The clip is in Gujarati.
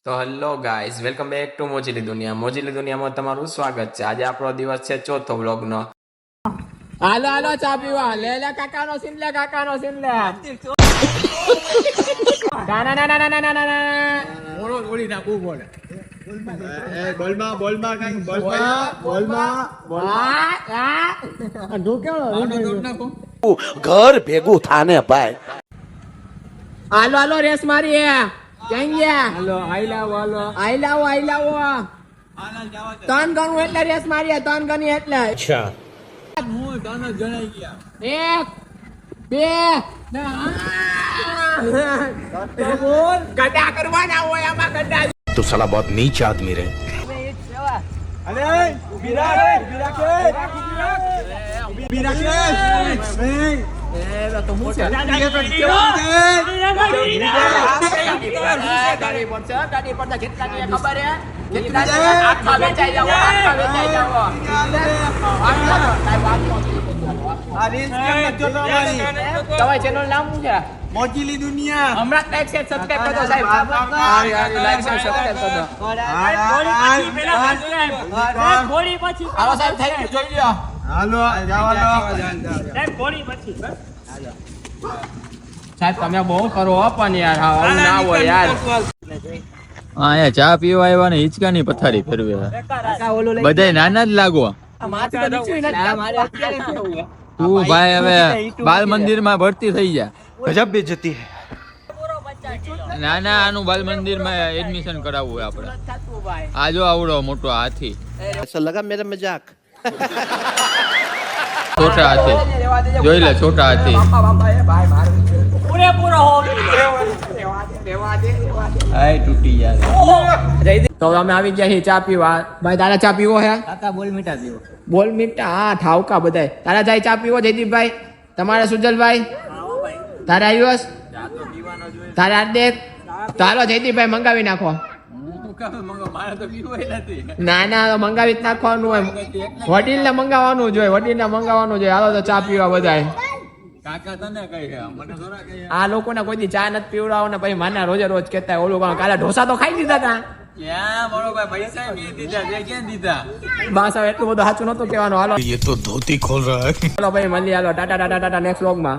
તો hello guys, welcome back to Mojili Duniya. Mojili દુનિયામાં તમારું સ્વાગત છે. આજે આપણો દિવસ છે ચોથો વ્લોગનો. હાલો હાલો ચા પીવા. લે લે કાકાનો સીન લે, કાકાનો સીન લે. ના ના ના ના ના ના ના. ઓળો ઓળી નાખું બોલ. બોલમાં કઈ બોલમાં ઘર ભેગું થાને ભાઈ. હાલો હાલો રેસ મારી હે. ક્યાં ગયા? હાલો આઈ લાવો. ત્રણ ગણું એટલે રેસ મારી, ત્રણ ગણી એટલે. અચ્છા હું તને જણાઈ ગયા. એક બે બોલ. ગડા કરવાના હોય આમાં, ગડા. तो साला बहुत नीच आदमी रहे. ચેનલ નામ શું છે? મોજીલી દુનિયા. હમણાં લાઈક શેર સબસ્ક્રાઇબ કરજો સાહેબ. લાઈક શેર સબસ્ક્રાઇબ કરજો. હાલો સાહેબ થઈ ગયું, જોઈ લ્યો. હાલો જાવ સાહેબ તમે બહુ કરો હો પણ યાર, આવું ના હોય યાર. અહીંયા ચા પીવા આવ્યા ને હિંચકાની પથારી ફેરવે બધાય નાના જ લાગો. તું ભાઈ હવે બાલ મંદિર માં ભરતી થઈ જા. गजब बेइज्जती है. ના ના, આનું બાલ મંદિર માં એડમિશન કરાવવું હોય આપણે. આ જો આવડો મોટો હાથી, ऐसा लगा मेरा मजाक. છોટા હાથી જોઈ લે, છોટા હાથી. આય તૂટી જાય. તો અમે આવી ગયા છીએ ચા પીવા. ભાઈ તારા ચા પીવો હે? કાકા બોલ મીઠા પીવો. બોલ મીઠા, હા ઠાવકા બધાય. તારા જાય ચા પીવો જયદીપભાઈ? તમારે સુજલભાઈ? તારે આયુષ? તારે હાર્દિક? ચાલો જયદીપભાઈ મંગાવી નાખો. ના ના, મંગાવી જ નાખવાનું હોય. વડીલને મંગાવવાનું જોઈએ, હાલો તો ચા પીવા બધાય. કાકા તને કઈ મને થોડા કઈ. આ લોકોને કોઈ દી ચા નથી પીવડાવો ને પછી માના રોજે રોજ કહેતા ઓલું કાલે ઢોસા તો ખાઈ દીધા તા. ક્યાં મારો ભાઈ પૈસા બી દીધા તે ક્યાં દીધા? બસ હવે એટલું બધું સાચું નતું કહેવાનું. હાલો ये तो धोती खोल रहा है. ચાલો ભાઈ મળીએ. હાલો ટાટા નેક્સ્ટ વ્લોગમાં.